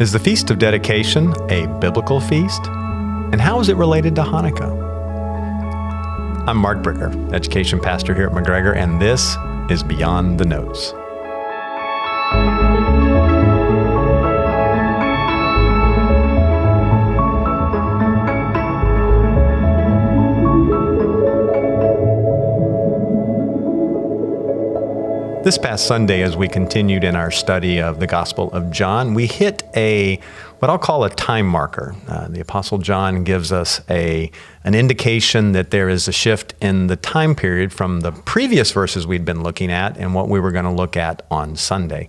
Is the Feast of Dedication a biblical feast? And how is it related to Hanukkah? I'm Mark Bricker, education pastor here at McGregor, and this is Beyond the Notes. This past Sunday, as we continued in our study of the Gospel of John, we hit what I'll call a time marker. The Apostle John gives us an indication that there is a shift in the time period from the previous verses we'd been looking at and what we were going to look at on Sunday.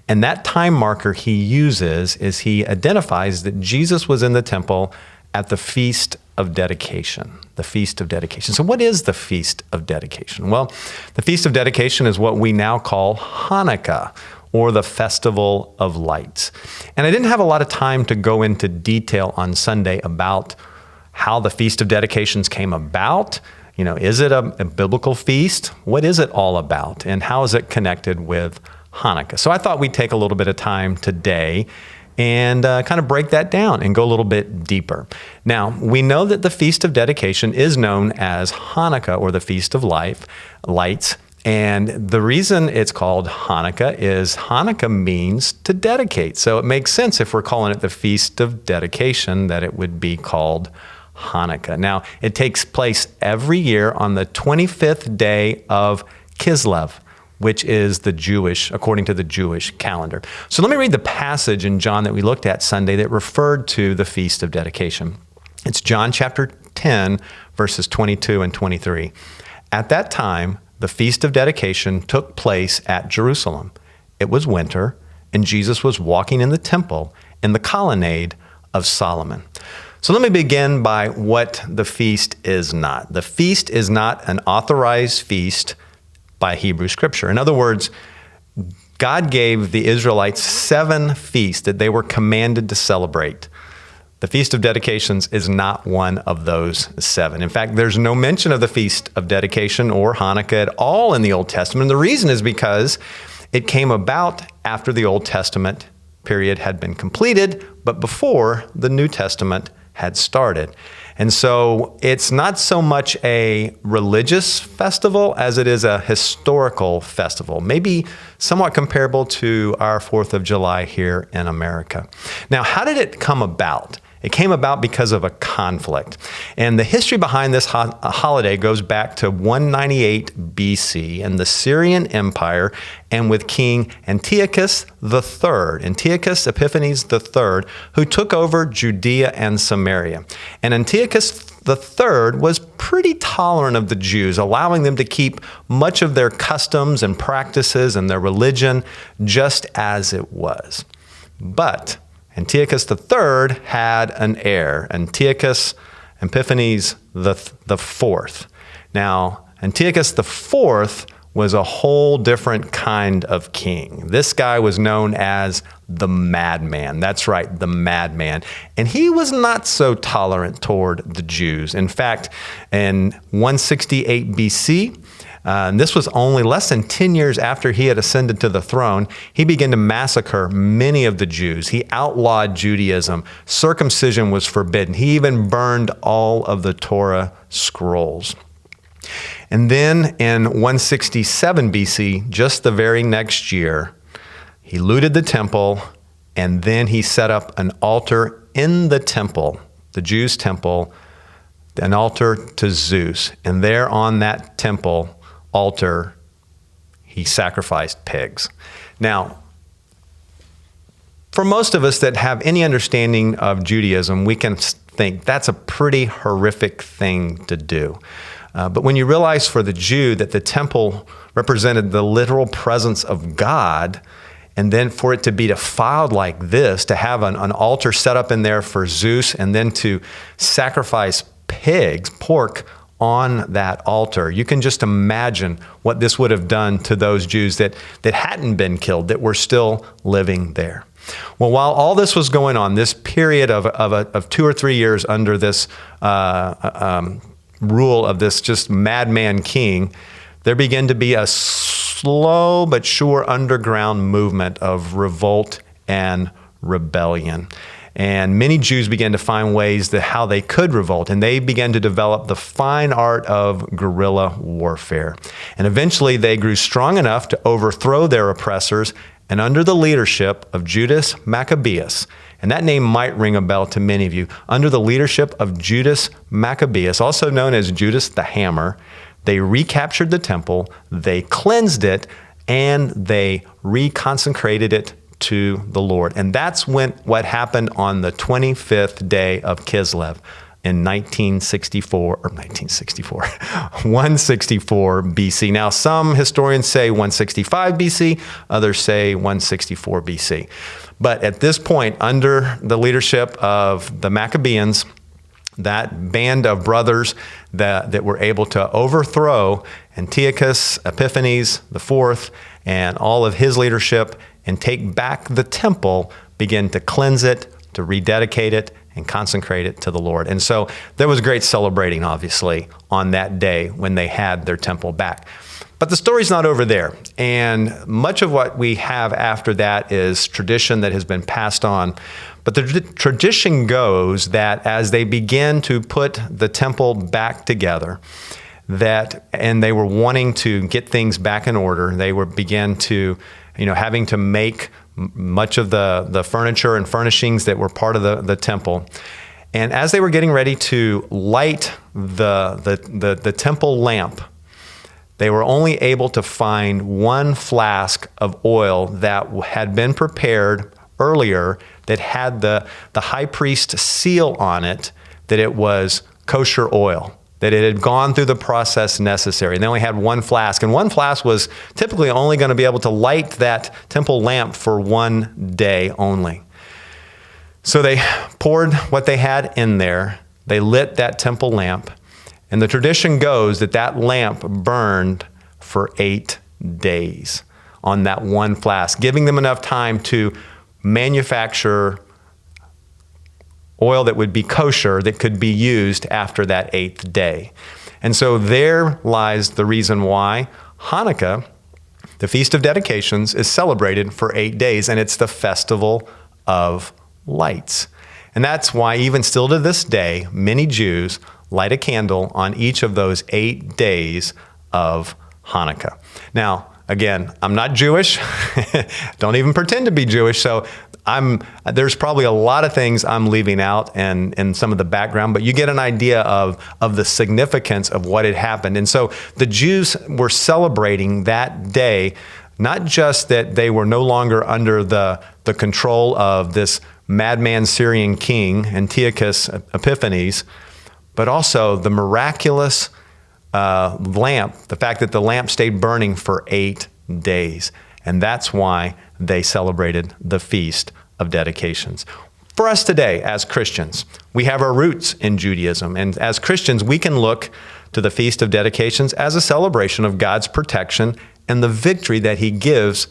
And that time marker he uses is he identifies that Jesus was in the temple at the Feast of Dedication. The Feast of Dedication. So what is the Feast of Dedication? Well, the Feast of Dedication is what we now call Hanukkah, or the Festival of Lights. And I didn't have a lot of time to go into detail on Sunday about how the Feast of Dedications came about. You know, is it a biblical feast? What is it all about? And how is it connected with Hanukkah? So I thought we'd take a little bit of time today and kind of break that down and go a little bit deeper. Now, we know that the Feast of Dedication is known as Hanukkah, or the Feast of Lights. And the reason it's called Hanukkah is Hanukkah means to dedicate. So it makes sense if we're calling it the Feast of Dedication that it would be called Hanukkah. Now, it takes place every year on the 25th day of Kislev, which is according to the Jewish calendar. So let me read the passage in John that we looked at Sunday that referred to the Feast of Dedication. It's John chapter 10, verses 22 and 23. At that time, the Feast of Dedication took place at Jerusalem. It was winter, and Jesus was walking in the temple in the colonnade of Solomon. So let me begin by what the feast is not. The feast is not an authorized feast by Hebrew Scripture. In other words, God gave the Israelites 7 feasts that they were commanded to celebrate. The Feast of Dedications is not one of those 7. In fact, there's no mention of the Feast of Dedication or Hanukkah at all in the Old Testament. And the reason is because it came about after the Old Testament period had been completed, but before the New Testament had started. And so it's not so much a religious festival as it is a historical festival, maybe somewhat comparable to our 4th of July here in America. Now, how did it come about? It came about because of a conflict. And the history behind this holiday goes back to 198 BC in the Syrian Empire and with King Antiochus Epiphanes III, who took over Judea and Samaria. And Antiochus III was pretty tolerant of the Jews, allowing them to keep much of their customs and practices and their religion just as it was. But Antiochus III had an heir, Antiochus Epiphanes IV. Now, Antiochus IV was a whole different kind of king. This guy was known as the madman. That's right, the madman. And he was not so tolerant toward the Jews. In fact, in 168 BC, and this was only less than 10 years after he had ascended to the throne, he began to massacre many of the Jews. He outlawed Judaism. Circumcision was forbidden. He even burned all of the Torah scrolls. And then in 167 BC, just the very next year, he looted the temple, and then he set up an altar in the temple, the Jews' temple, an altar to Zeus. And there on that temple altar, he sacrificed pigs. Now, for most of us that have any understanding of Judaism, we can think that's a pretty horrific thing to do. But when you realize for the Jew that the temple represented the literal presence of God, and then for it to be defiled like this, to have an altar set up in there for Zeus, and then to sacrifice pork, on that altar, you can just imagine what this would have done to those Jews that hadn't been killed, that were still living there. Well, while all this was going on, this period of 2 or 3 years under this rule of this just madman king, there began to be a slow but sure underground movement of revolt and rebellion. And many Jews began to find ways that how they could revolt, and they began to develop the fine art of guerrilla warfare. And eventually they grew strong enough to overthrow their oppressors, and under the leadership of Judas Maccabeus, and that name might ring a bell to many of you, under the leadership of Judas Maccabeus, also known as Judas the Hammer, they recaptured the temple, they cleansed it, and they reconsecrated it to the Lord. And that's what happened on the 25th day of Kislev in 164 BC. Now, some historians say 165 BC, others say 164 BC. But at this point, under the leadership of the Maccabeans, that band of brothers that were able to overthrow Antiochus, Epiphanes IV, and all of his leadership and take back the temple, begin to cleanse it, to rededicate it, and consecrate it to the Lord. And so there was great celebrating, obviously, on that day when they had their temple back. But the story's not over there. And much of what we have after that is tradition that has been passed on. But the tradition goes that as they began to put the temple back together, and they were wanting to get things back in order, they began to, having to make much of the furniture and furnishings that were part of the temple. And as they were getting ready to light the temple lamp, they were only able to find one flask of oil that had been prepared earlier that had the high priest seal on it that it was kosher oil, that it had gone through the process necessary. And they only had one flask. And one flask was typically only going to be able to light that temple lamp for one day only. So they poured what they had in there. They lit that temple lamp. And the tradition goes that lamp burned for 8 days on that one flask, giving them enough time to manufacture oil that would be kosher that could be used after that 8th day. And so there lies the reason why Hanukkah, the Feast of Dedications, is celebrated for 8 days, and it's the festival of lights. And that's why even still to this day, many Jews light a candle on each of those 8 days of Hanukkah. Now, again, I'm not Jewish. Don't even pretend to be Jewish. So there's probably a lot of things I'm leaving out and some of the background, but you get an idea of the significance of what had happened. And so the Jews were celebrating that day, not just that they were no longer under the control of this madman Syrian king, Antiochus Epiphanes, but also the miraculous lamp, the fact that the lamp stayed burning for 8 days. And that's why they celebrated the Feast of Dedications. For us today, as Christians, we have our roots in Judaism. And as Christians, we can look to the Feast of Dedications as a celebration of God's protection and the victory that he gives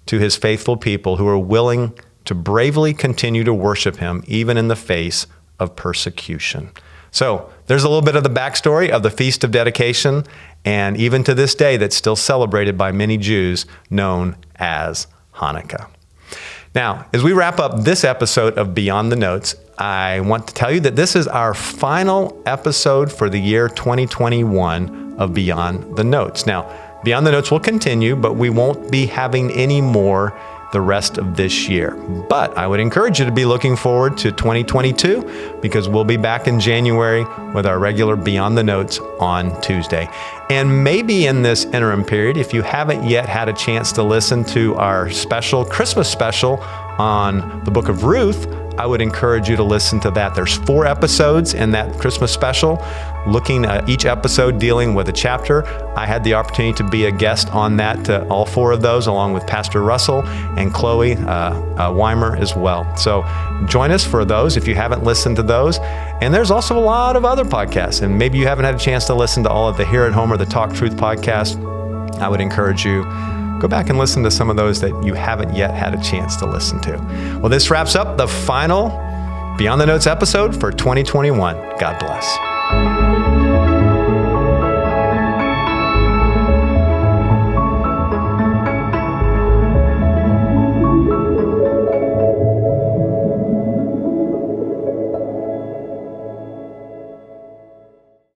to his faithful people who are willing to bravely continue to worship him, even in the face of persecution. So there's a little bit of the backstory of the Feast of Dedication, and even to this day, that's still celebrated by many Jews, known as Hanukkah. Now, as we wrap up this episode of Beyond the Notes, I want to tell you that this is our final episode for the year 2021 of Beyond the Notes. Now, Beyond the Notes will continue, but we won't be having any more the rest of this year. But I would encourage you to be looking forward to 2022 because we'll be back in January with our regular Beyond the Notes on Tuesday. And maybe in this interim period, if you haven't yet had a chance to listen to our special Christmas special on the book of Ruth, I would encourage you to listen to that. There's 4 episodes in that Christmas special, looking at each episode dealing with a chapter. I had the opportunity to be a guest on that, all 4 of those, along with Pastor Russell and Chloe Weimer as well. So join us for those if you haven't listened to those. And there's also a lot of other podcasts, and maybe you haven't had a chance to listen to all of the Here at Home or the Talk Truth podcast. I would encourage you, go back and listen to some of those that you haven't yet had a chance to listen to. Well, this wraps up the final Beyond the Notes episode for 2021. God bless.